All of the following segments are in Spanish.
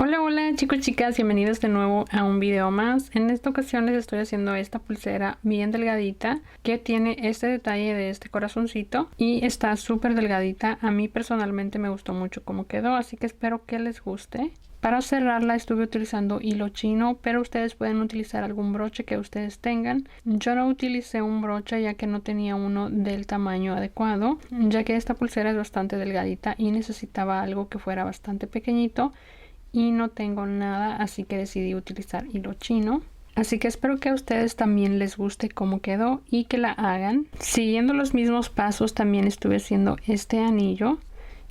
Hola, hola chicos, chicas, bienvenidos de nuevo a un video más. En esta ocasión les estoy haciendo esta pulsera bien delgadita que tiene este detalle de este corazoncito y está súper delgadita. A mí personalmente me gustó mucho cómo quedó, así que espero que les guste. Para cerrarla estuve utilizando hilo chino, pero ustedes pueden utilizar algún broche que ustedes tengan. Yo no utilicé un broche ya que no tenía uno del tamaño adecuado, ya que esta pulsera es bastante delgadita y necesitaba algo que fuera bastante pequeñito. Y no tengo nada, así que decidí utilizar hilo chino. Así que espero que a ustedes también les guste cómo quedó y que la hagan. Siguiendo los mismos pasos también estuve haciendo este anillo,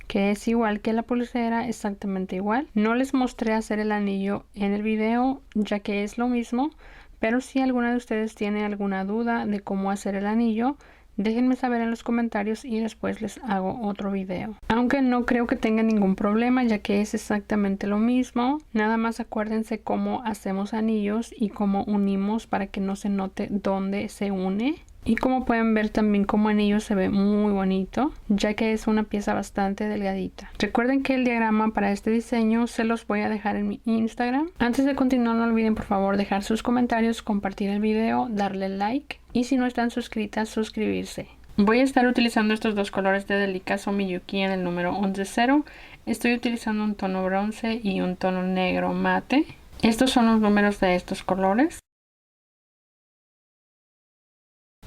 que es igual que la pulsera, exactamente igual. No les mostré hacer el anillo en el video ya que es lo mismo, pero si alguna de ustedes tiene alguna duda de cómo hacer el anillo, déjenme saber en los comentarios y después les hago otro video. Aunque no creo que tengan ningún problema ya que es exactamente lo mismo. Nada más acuérdense cómo hacemos anillos y cómo unimos para que no se note dónde se une. Y como pueden ver también como anillo se ve muy bonito, ya que es una pieza bastante delgadita. Recuerden que el diagrama para este diseño se los voy a dejar en mi Instagram. Antes de continuar no olviden por favor dejar sus comentarios, compartir el video, darle like y si no están suscritas suscribirse. Voy a estar utilizando estos dos colores de Delica Miyuki en el número 110. Estoy utilizando un tono bronce y un tono negro mate. Estos son los números de estos colores.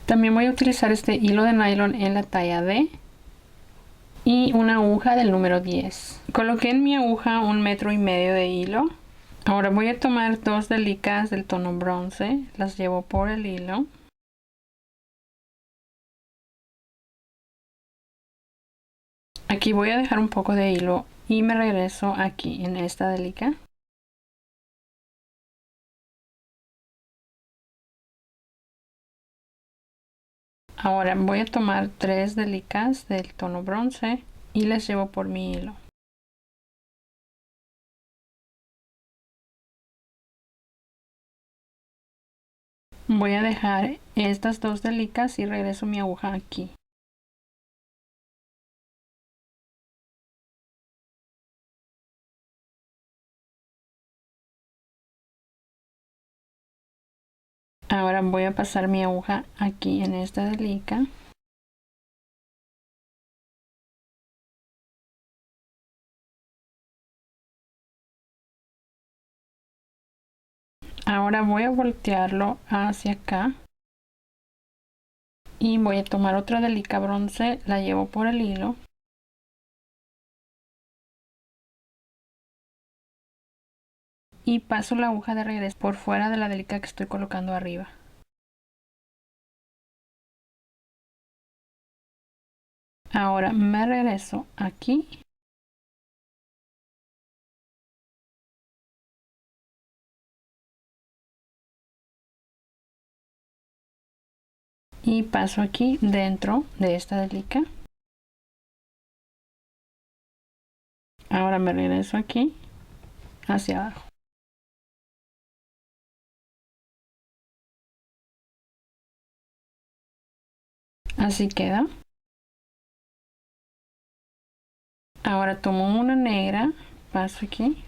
También voy a utilizar este hilo de nylon en la talla D y una aguja del número 10. Coloqué en mi aguja 1,5 metros de hilo. Ahora voy a tomar dos delicas del tono bronce, las llevo por el hilo. Aquí voy a dejar un poco de hilo y me regreso aquí en esta delica. Ahora voy a tomar 3 delicas del tono bronce y las llevo por mi hilo. Voy a dejar estas dos delicas y regreso mi aguja aquí. Ahora voy a pasar mi aguja aquí en esta delica. Ahora voy a voltearlo hacia acá y voy a tomar otra delica bronce, la llevo por el hilo y paso la aguja de regreso por fuera de la delica que estoy colocando arriba. Ahora me regreso aquí y paso aquí dentro de esta delica. Ahora me regreso aquí hacia abajo. Así queda. Ahora tomo una negra, paso aquí.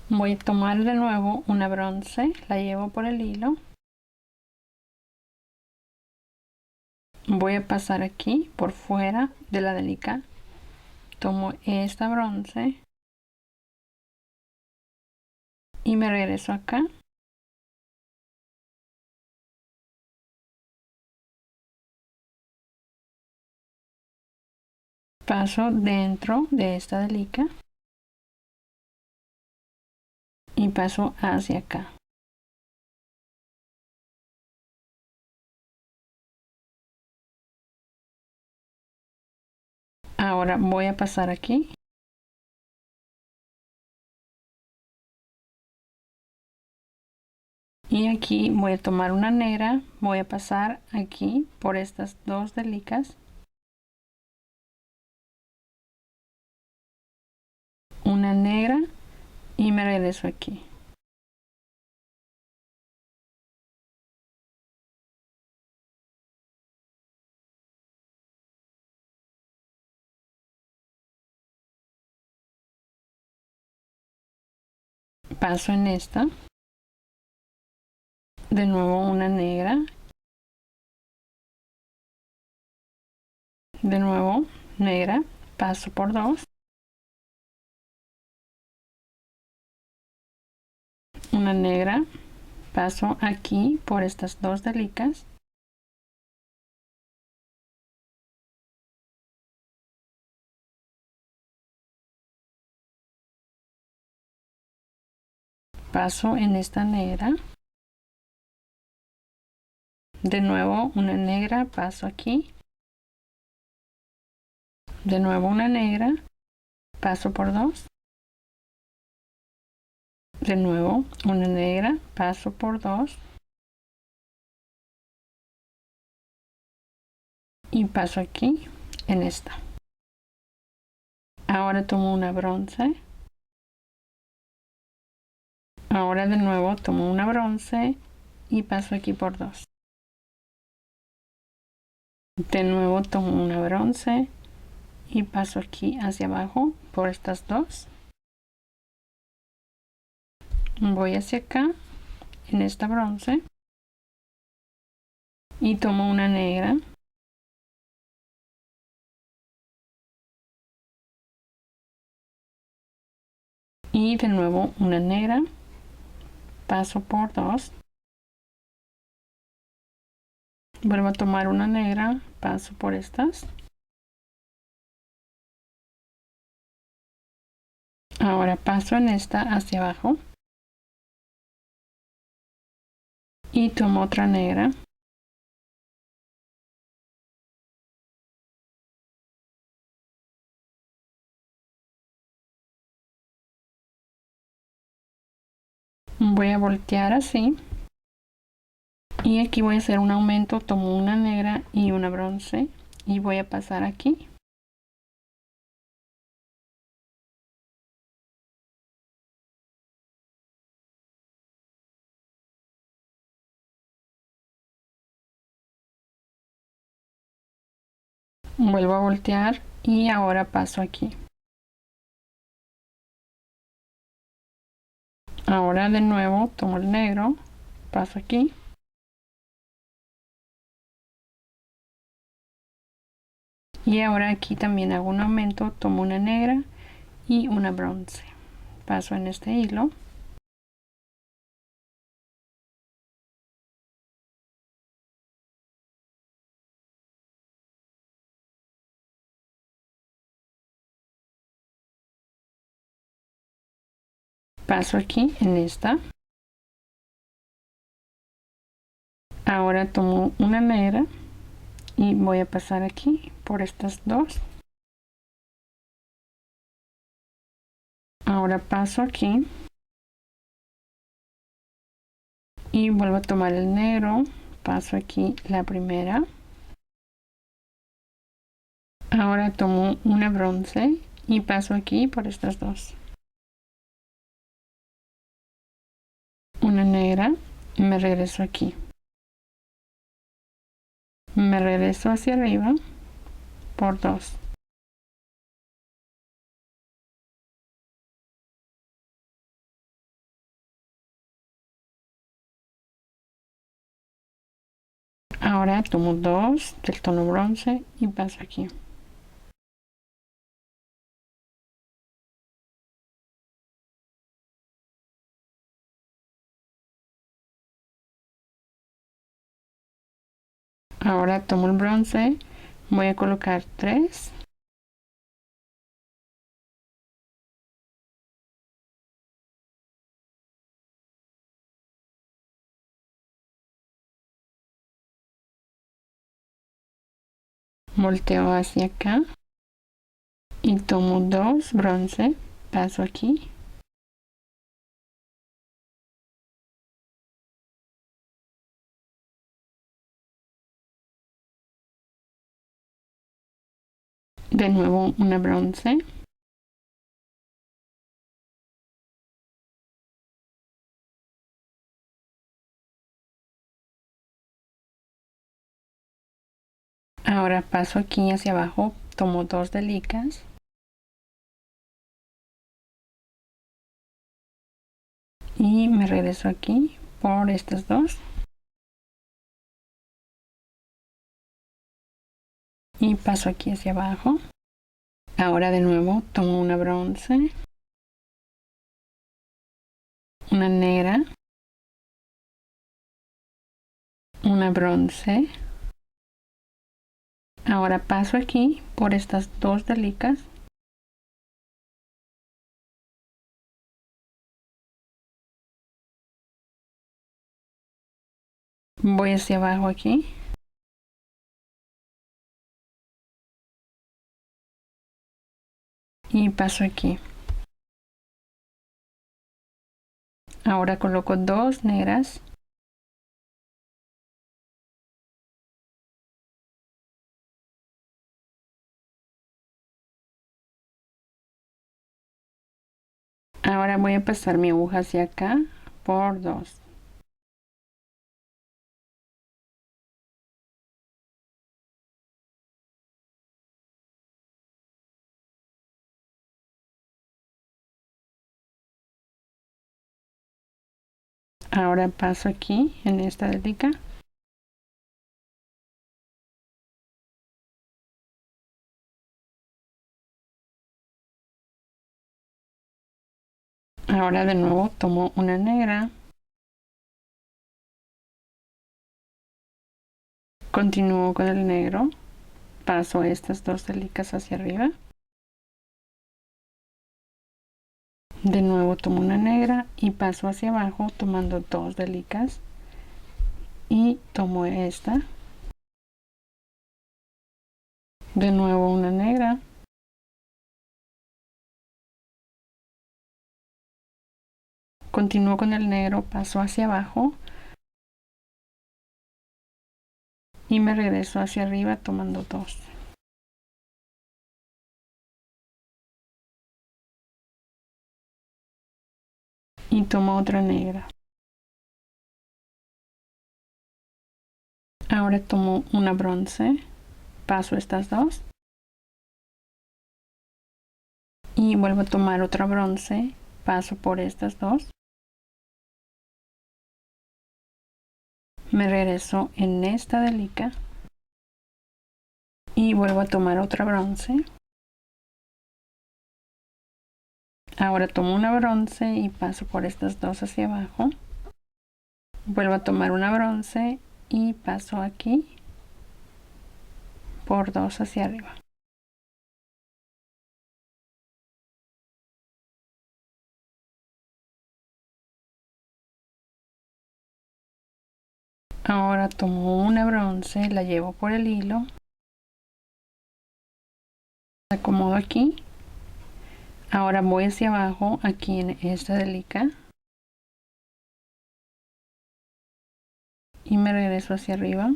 Voy a tomar de nuevo una bronce, la llevo por el hilo. Voy a pasar aquí por fuera de la delica. Tomo esta bronce y me regreso acá. Paso dentro de esta delica y paso hacia acá. Ahora voy a pasar aquí. Y aquí voy a tomar una negra, voy a pasar aquí por estas dos delicas. Una negra y me regreso aquí. paso en esta, de nuevo una negra, de nuevo negra, paso por 2, una negra, paso aquí por estas 2 delicas, paso en esta negra, de nuevo una negra, paso aquí, de nuevo una negra, paso por 2, de nuevo una negra, paso por 2 y paso aquí en esta. Ahora tomo una bronce, ahora de nuevo tomo una bronce y paso aquí por 2. De nuevo tomo una bronce y paso aquí hacia abajo por estas 2. Voy hacia acá en esta bronce y tomo una negra, y de nuevo una negra, paso por 2, vuelvo a tomar una negra, paso por estas, ahora paso en esta hacia abajo y tomo otra negra, voy a voltear así y aquí voy a hacer un aumento, tomo una negra y una bronce y voy a pasar aquí. Vuelvo a voltear y ahora paso aquí. Ahora de nuevo tomo el negro, paso aquí. Y ahora aquí también hago un aumento, tomo una negra y una bronce. Paso en este hilo. Paso aquí en esta. Ahora tomo una negra y voy a pasar aquí por estas 2. Ahora paso aquí y vuelvo a tomar el negro, paso aquí la primera. Ahora tomo una bronce y paso aquí por estas 2. Una negra, me regreso aquí. Me regreso hacia arriba por 2. Ahora tomo 2 del tono bronce y paso aquí. Ahora tomo el bronce, voy a colocar 3. Volteo hacia acá y tomo 2 bronce, paso aquí. De nuevo una bronce. Ahora paso aquí hacia abajo, tomo 2 delicas. y me regreso aquí por estas dos y paso aquí hacia abajo. Ahora de nuevo tomo una bronce, una negra, una bronce. Ahora paso aquí por estas dos delicas voy hacia abajo aquí y paso aquí. Ahora coloco dos negras, ahora voy a pasar mi aguja hacia acá por dos. Ahora paso aquí en esta delica ahora de nuevo tomo una negra, continúo con el negro, paso estas dos delicas hacia arriba, de nuevo tomo una negra y paso hacia abajo tomando dos delicas y tomo esta, de nuevo una negra, continúo con el negro, paso hacia abajo y me regreso hacia arriba tomando dos. Y tomo otra negra. Ahora tomo una bronce, paso estas dos y vuelvo a tomar otra bronce, paso por estas dos, me regreso en esta delica y vuelvo a tomar otra bronce. Ahora tomo una bronce y paso por estas dos hacia abajo, vuelvo a tomar una bronce y paso aquí por dos hacia arriba. Ahora tomo una bronce, la llevo por el hilo, acomodo aquí. Ahora voy hacia abajo aquí en esta delica y me regreso hacia arriba,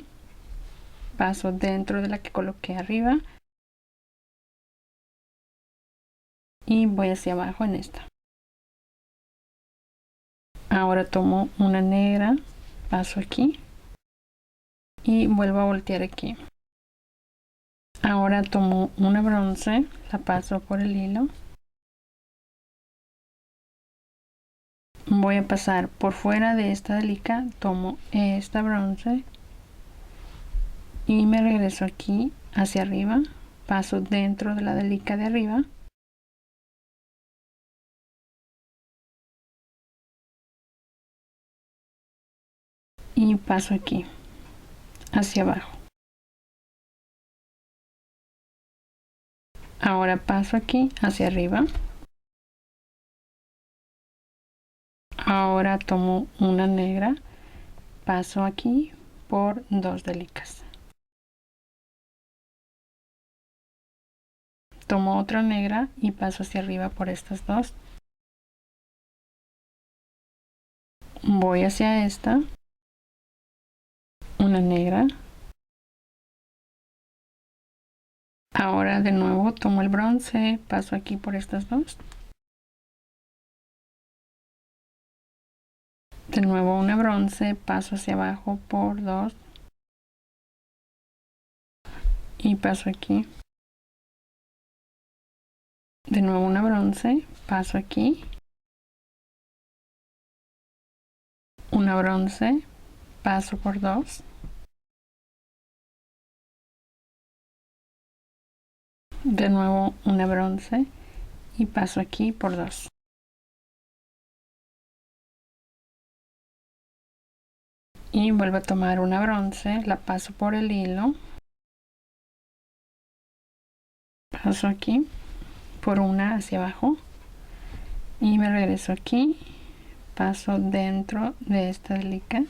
paso dentro de la que coloqué arriba y voy hacia abajo en esta. Ahora tomo una negra, paso aquí y vuelvo a voltear aquí. Ahora tomo una bronce, la paso por el hilo, voy a pasar por fuera de esta delica, tomo esta bronce y me regreso aquí hacia arriba, paso dentro de la delica de arriba y paso aquí hacia abajo. Ahora paso aquí hacia arriba. Ahora tomo una negra, paso aquí por dos delicas. Tomo otra negra y paso hacia arriba por estas dos. Voy hacia esta, una negra. Ahora de nuevo tomo el bronce, paso aquí por estas dos. De nuevo una bronce, paso hacia abajo por dos. Y paso aquí. De nuevo una bronce, paso aquí. una bronce, paso por 2, de nuevo una bronce y paso aquí por 2. Y vuelvo a tomar una bronce, la paso por el hilo, paso aquí por una hacia abajo y me regreso aquí, paso dentro de esta delica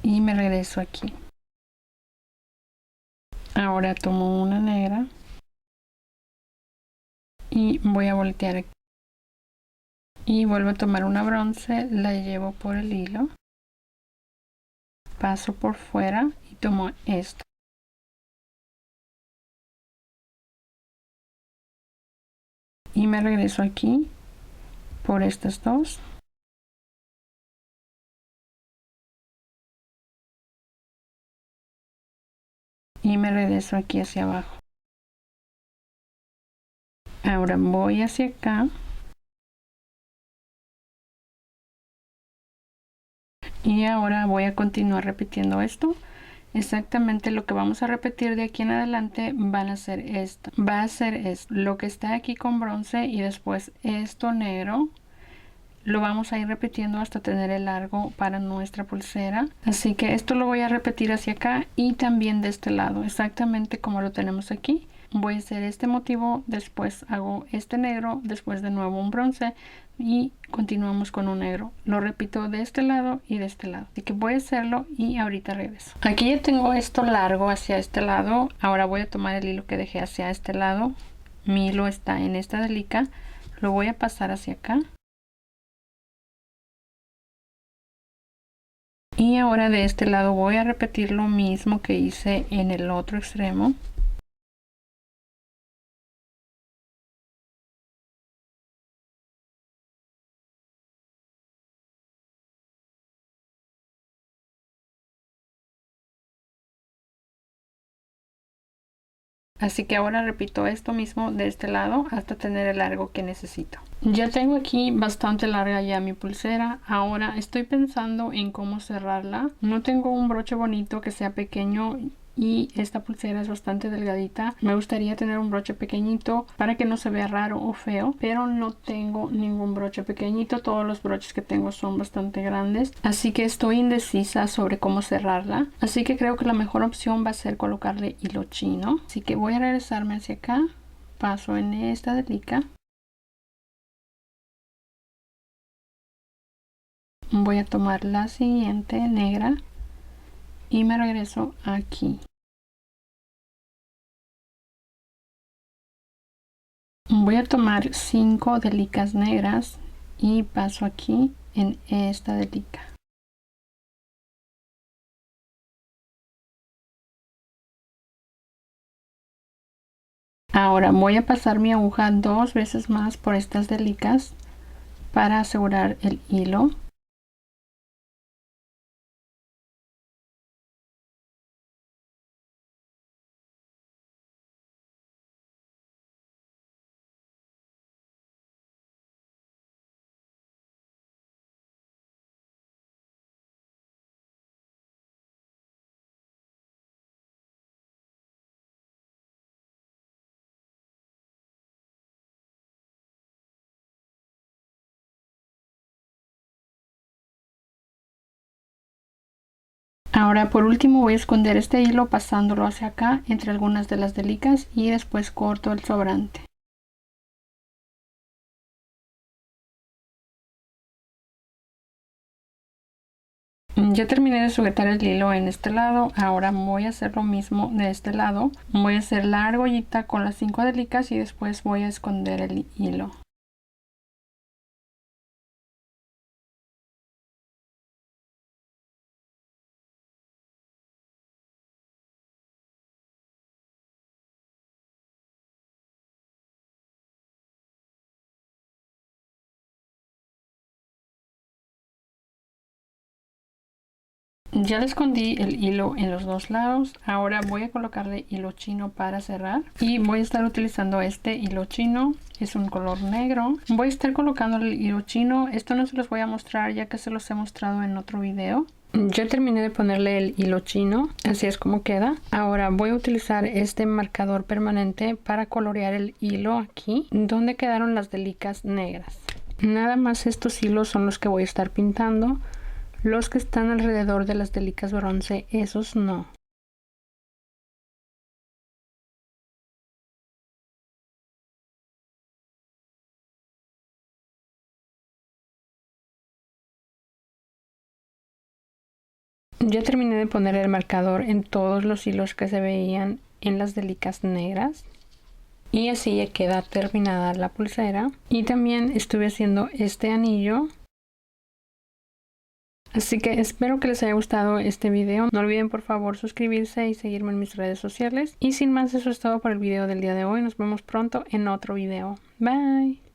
y me regreso aquí. Ahora tomo una negra y voy a voltear aquí y vuelvo a tomar una bronce, la llevo por el hilo, paso por fuera y tomo esto y me regreso aquí por estas dos y me regreso aquí hacia abajo. Ahora voy hacia acá y ahora voy a continuar repitiendo esto. Exactamente lo que vamos a repetir de aquí en adelante van a ser esto. Va a ser esto, lo que está aquí con bronce y después esto negro. Lo vamos a ir repitiendo hasta tener el largo para nuestra pulsera. Así que esto lo voy a repetir hacia acá y también de este lado, exactamente como lo tenemos aquí. Voy a hacer este motivo, después hago este negro, después de nuevo un bronce y continuamos con un negro. Lo repito de este lado y de este lado. Así que voy a hacerlo y ahorita regreso. Aquí ya tengo esto largo hacia este lado. Ahora voy a tomar el hilo que dejé hacia este lado. Mi hilo está en esta delica. Lo voy a pasar hacia acá. Y ahora de este lado voy a repetir lo mismo que hice en el otro extremo. Así que ahora repito esto mismo de este lado hasta tener el largo que necesito. Ya tengo aquí bastante larga ya mi pulsera. Ahora estoy pensando en cómo cerrarla. No tengo un broche bonito que sea pequeño y esta pulsera es bastante delgadita. Me gustaría tener un broche pequeñito para que no se vea raro o feo, pero no tengo ningún broche pequeñito. Todos los broches que tengo son bastante grandes, así que estoy indecisa sobre cómo cerrarla. Así que creo que la mejor opción va a ser colocarle hilo chino. Así que voy a regresarme hacia acá, paso en esta delica, voy a tomar la siguiente negra y me regreso aquí. Voy a tomar 5 delicas negras y paso aquí en esta delica. Ahora voy a pasar mi aguja 2 veces más por estas delicas para asegurar el hilo. Ahora por último voy a esconder este hilo pasándolo hacia acá entre algunas de las delicas y después corto el sobrante. Ya terminé de sujetar el hilo en este lado. Ahora voy a hacer lo mismo de este lado. Voy a hacer la argollita con las 5 delicas y después voy a esconder el hilo. Ya le escondí el hilo en los dos lados. Ahora voy a colocarle hilo chino para cerrar. Y voy a estar utilizando este hilo chino. Es un color negro. Voy a estar colocando el hilo chino. Esto no se los voy a mostrar ya que se los he mostrado en otro video. Ya terminé de ponerle el hilo chino. Así es como queda. Ahora voy a utilizar este marcador permanente para colorear el hilo aquí donde quedaron las delicas negras. Nada más estos hilos son los que voy a estar pintando. Los que están alrededor de las delicas bronce, esos no. Ya terminé de poner el marcador en todos los hilos que se veían en las delicas negras. Y así ya queda terminada la pulsera. Y también estuve haciendo este anillo. Así que espero que les haya gustado este video. No olviden por favor suscribirse y seguirme en mis redes sociales. Y sin más, eso es todo por el video del día de hoy. Nos vemos pronto en otro video. Bye.